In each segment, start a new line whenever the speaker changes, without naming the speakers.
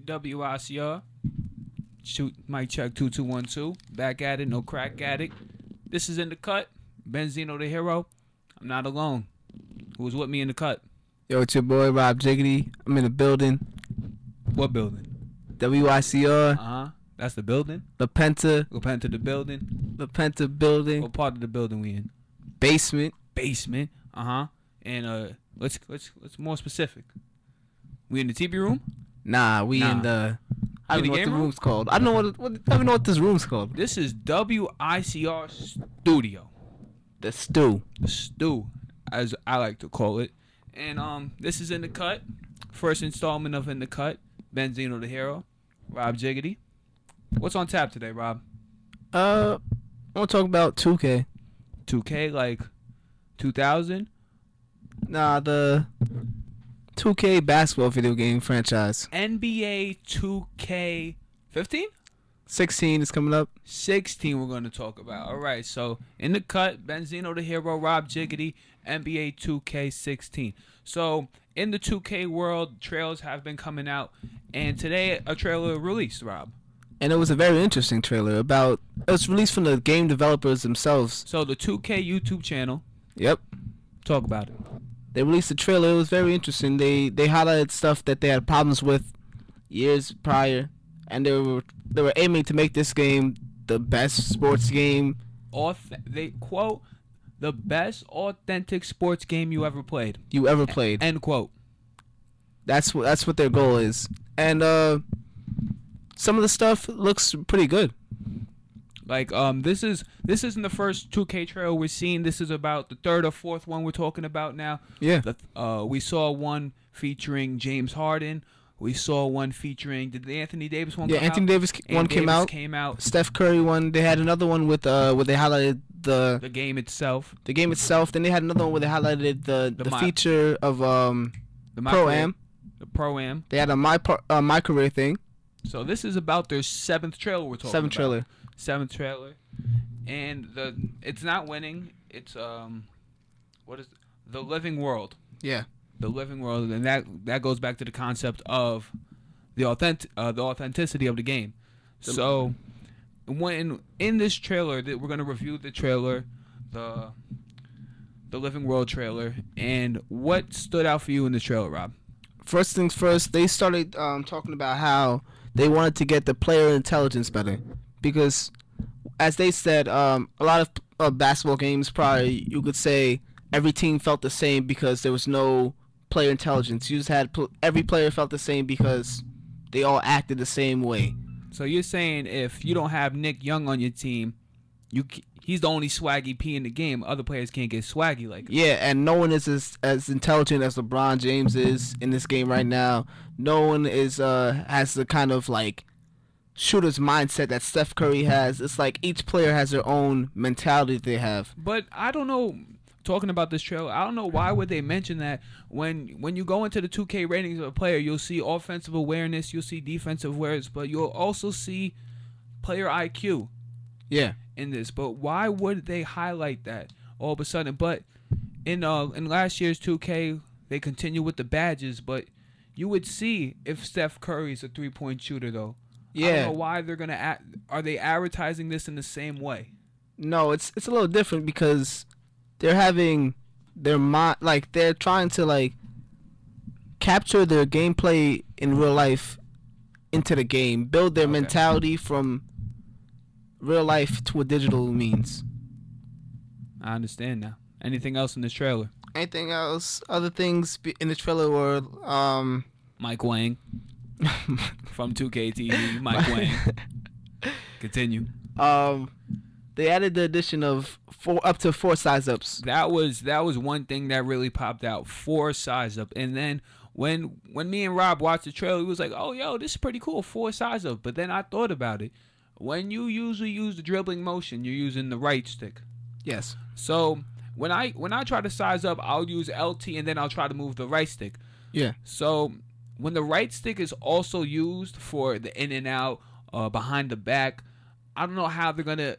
WICR. Shoot, mic check 2212. Back at it, no crack addict. This is In the Cut. Benzino the hero. I'm not alone. Who's with me in the cut?
Yo, it's your boy Rob Jiggity. I'm in the building.
What building?
WICR.
That's the building?
La Penta.
La Penta the building?
La Penta building.
What part of the building we in?
Basement.
Basement. And let's more specific. We in the TV room?
Nah, we in the. I don't know what the room's called. I don't know I don't know what this room's called.
This is WICR Studio.
The stew.
The stew, as I like to call it. And this is In the Cut. First installment of In the Cut. Benzino the hero. Rob Jiggity. What's on tap today, Rob?
I want to talk about 2K.
2K, like 2000?
Nah, the 2K basketball video game franchise.
NBA 2K15?
16 is coming up.
16 we're going to talk about. All right, so In the Cut, Benzino the hero, Rob Jiggity, NBA 2K16. So in the 2K world, trailers have been coming out, and today a trailer released, Rob.
And it was a very interesting trailer it was released from the game developers themselves.
So the 2K YouTube channel.
Yep.
Talk about it.
They released the trailer. It was very interesting. They highlighted stuff that they had problems with years prior, and they were aiming to make this game the best sports game.
They quote, the best authentic sports game you ever played.
End
quote.
That's what their goal is. And some of the stuff looks pretty good.
Like this isn't the first 2K trailer we're seeing. This is about the third or fourth one we're talking about now.
Yeah.
We saw one featuring James Harden. We saw one featuring. Did the Anthony Davis one?
Yeah,
come
Anthony
out?
Davis one
came out.
Steph Curry one. They had another one with where they highlighted
the game itself.
The game itself. Then they had another one where they highlighted the feature of the Pro-Am.
The Pro-Am.
They had a my career thing.
So this is about their seventh trailer we're talking about. Seventh trailer. And it's not winning. It's what is it? The Living World.
Yeah.
The Living World, and that goes back to the concept of the authenticity of the game. So when in this trailer that we're going to review the trailer, the Living World trailer, and what stood out for you in the trailer, Rob?
First things first, they started talking about how they wanted to get the player intelligence better. Because, as they said, a lot of basketball games, probably you could say every team felt the same because there was no player intelligence. You just had every player felt the same because they all acted the same way.
So you're saying if you don't have Nick Young on your team, he's the only swaggy P in the game. Other players can't get swaggy like him.
Yeah, and no one is as intelligent as LeBron James is in this game right now. No one is has the kind of like shooter's mindset that Steph Curry has. It's like each player has their own mentality that they have.
But I don't know, talking about this trailer, I don't know why would they mention that when you go into the 2K ratings of a player, you'll see offensive awareness, you'll see defensive awareness, but you'll also see player IQ.
Yeah.
In this. But why would they highlight that all of a sudden? But in last year's 2K, they continue with the badges, but you would see if Steph Curry's a 3-point shooter though.
Yeah.
I don't know why they're gonna are they advertising this in the same way?
No, it's a little different because they're having their mind, like they're trying to like capture their gameplay in real life into the game, build their mentality from real life to a digital means.
I understand now. Anything else in this trailer?
Anything else? Other things in the trailer were
Mike Wang. From 2K TV, Mike Wang. Continue.
They added the addition of up to 4 size ups.
That was one thing that really popped out. 4 size up, and then when me and Rob watched the trailer, he was like, "Oh, yo, this is pretty cool, 4 size up." But then I thought about it. When you usually use the dribbling motion, you're using the right stick.
Yes.
So when I try to size up, I'll use LT and then I'll try to move the right stick.
Yeah.
So when the right stick is also used for the in and out, behind the back, I don't know how they're gonna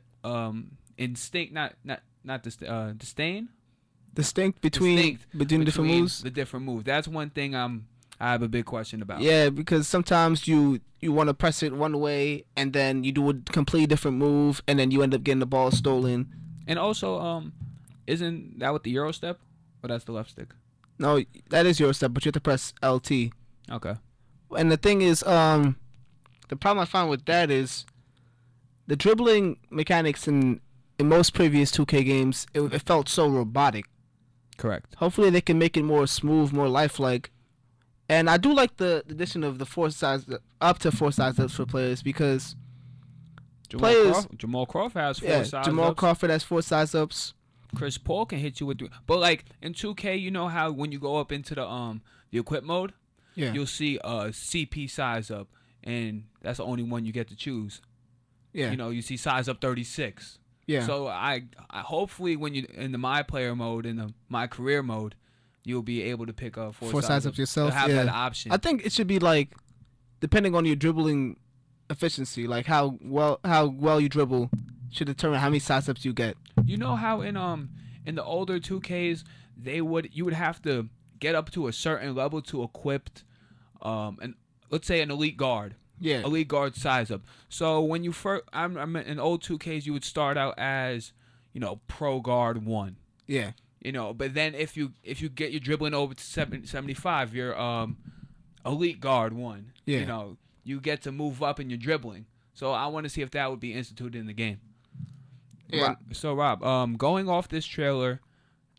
distinct between
different moves.
The different moves. That's one thing I have a big question about.
Yeah, because sometimes you want to press it one way and then you do a completely different move and then you end up getting the ball stolen.
And also, isn't that with the Euro step? Or that's the left stick?
No, that is your step, but you have to press LT.
Okay.
And the thing is, the problem I found with that is the dribbling mechanics in most previous 2K games, it felt so robotic.
Correct.
Hopefully they can make it more smooth, more lifelike. And I do like the addition of the up to 4 size ups for players because
Jamal Crawford has 4 size
Jamal
ups.
Crawford has 4 size ups.
Chris Paul can hit you with, but like in 2K, you know how when you go up into the equip mode,
Yeah.
you'll see a CP size up, and that's the only one you get to choose.
Yeah.
You know, you see size up 36.
Yeah.
So I hopefully when you in the my player mode, in the my career mode, you'll be able to pick up 4
size ups yourself.
To have
Yeah.
that option.
I think it should be like, depending on your dribbling efficiency, like how well you dribble, should determine how many size ups you get.
You know how in the older 2Ks you would have to get up to a certain level to equip and let's say an elite guard.
Yeah.
Elite guard size up. So when you first I'm in old 2Ks you would start out as, you know, pro guard 1.
Yeah.
You know, but then if you get your dribbling over to 75, you're elite guard 1.
Yeah.
You know, you get to move up in your dribbling. So I want to see if that would be instituted in the game.
Yeah.
So Rob, going off this trailer,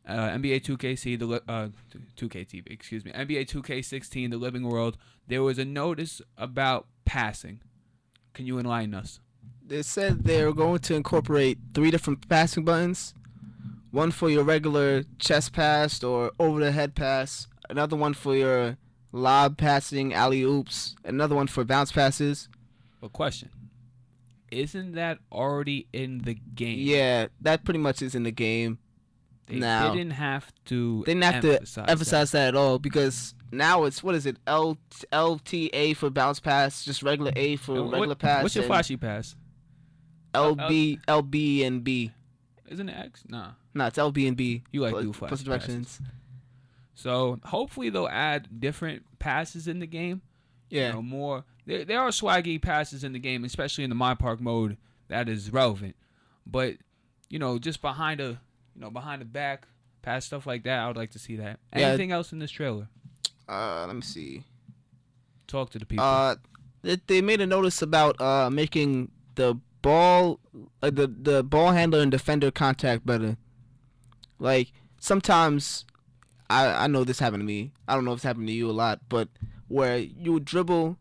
NBA 2K NBA 2K16, The Living World, there was a notice about passing. Can you enlighten us?
They said they're going to incorporate 3 different passing buttons. One for your regular chest pass or over the head pass. Another one for your lob passing, alley oops. Another one for bounce passes.
But question. Isn't that already in the game?
Yeah, that pretty much is in the game.
They
now.
didn't have to
emphasize that at all because now it's, what is it, LTA for bounce pass, just regular A for regular pass.
What's your flashy pass?
LB and B.
Isn't it X? Nah.
Nah, it's LB and B.
You like do flashy
plus directions.
passes. So hopefully they'll add different passes in the game.
Yeah.
You know, more. There are swaggy passes in the game, especially in the My Park mode that is relevant. But, you know, just behind the back, pass stuff like that, I would like to see that. Anything else in this trailer?
Let me see.
Talk to the people.
They made a notice about making the ball, the ball handler and defender contact better. Like sometimes, I know this happened to me. I don't know if it's happened to you a lot, but where you would dribble,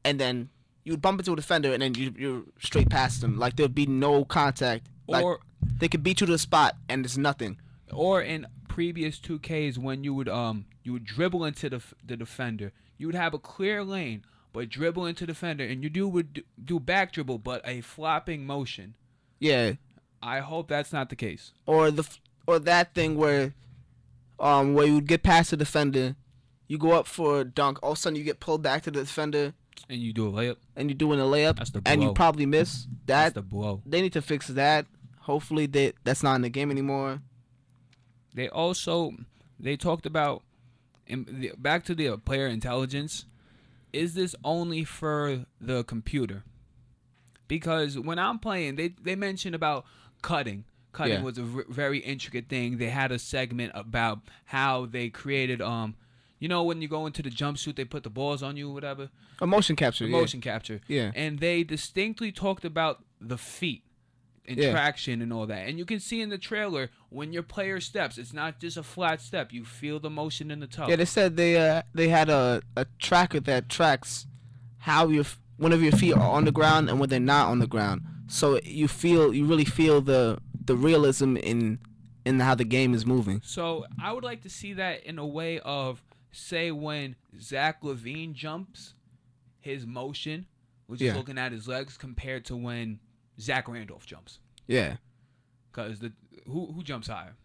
and then you would bump into a defender, and then you straight past them. Like there'd be no contact. Like,
or
they could beat you to the spot, and there's nothing.
Or in previous 2Ks when you would dribble into the defender, you would have a clear lane, but dribble into the defender, and you would do back dribble, but a flopping motion.
Yeah.
I hope that's not the case.
Or that thing where you would get past the defender, you go up for a dunk, all of a sudden you get pulled back to the defender,
and you do a layup.
And you're doing a layup,
that's the blow.
And you probably miss.
That's the blow.
They need to fix that. Hopefully that's not in the game anymore.
They talked about, back to the player intelligence, is this only for the computer? Because when I'm playing, they mentioned about cutting. Cutting was a very intricate thing. They had a segment about how they created, you know, when you go into the jumpsuit, they put the balls on you or whatever.
A motion capture.
Motion capture.
Yeah.
And they distinctly talked about the feet and traction and all that. And you can see in the trailer when your player steps, it's not just a flat step. You feel the motion in the toe.
Yeah, they said they had a tracker that tracks how whenever your feet are on the ground and when they're not on the ground. So you really feel the realism in how the game is moving.
So I would like to see that in a way of, say, when Zach LaVine jumps, his motion, which is looking at his legs, compared to when Zach Randolph jumps.
Yeah.
Because who jumps higher?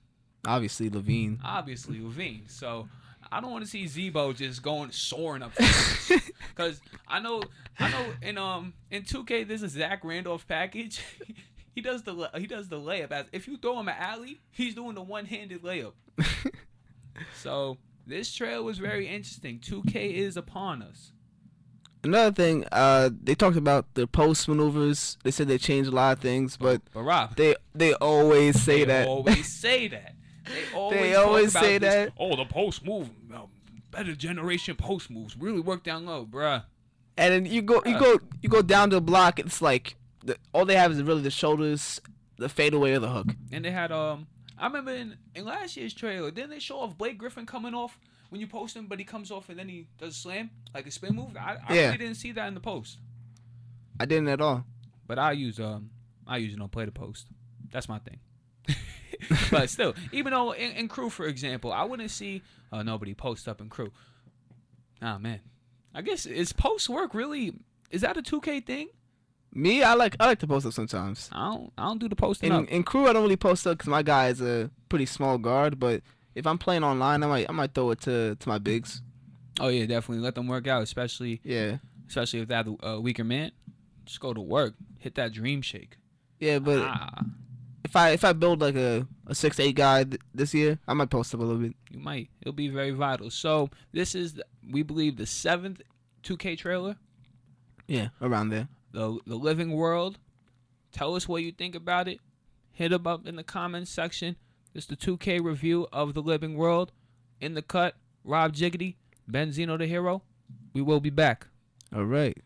Obviously LaVine.
Obviously LaVine. So I don't want to see Zebo just soaring up. Because I know in 2K there's a Zach Randolph package. He does the layup. As if you throw him an alley, he's doing the one-handed layup. So This trailer was very interesting. 2K is upon us.
Another thing, they talked about the post maneuvers. They said they changed a lot of things, but
Rob,
they always say that.
They always say that. They
always
talk
say
about this,
that.
Oh, the post move, better generation post moves really work down low, bruh.
And then you go down the block. It's like all they have is really the shoulders, the fadeaway, or the hook.
And they had I remember in last year's trailer, didn't they show off Blake Griffin coming off when you post him, but he comes off and then he does a slam like a spin move? I really didn't see that in the post.
I didn't at all.
But I usually don't play the post. That's my thing. But still, even though in crew, for example, I wouldn't see nobody post up in crew. Ah, man. I guess is post work really? Is that a 2K thing?
Me, I like to post up sometimes.
I don't do the posting up.
In crew, I don't really post up because my guy is a pretty small guard. But if I'm playing online, I might throw it to my bigs.
Oh yeah, definitely let them work out, especially if they have a weaker man. Just go to work, hit that dream shake.
Yeah, but if I build like a 6'8" guy this year, I might post up a little bit.
You might. It'll be very vital. So this is, we believe, the 7th 2K trailer.
Yeah, around there.
The Living World. Tell us what you think about it. Hit them up in the comments section. It's the 2K review of The Living World. In the cut, Rob Jiggity, Benzino the Hero. We will be back.
All right.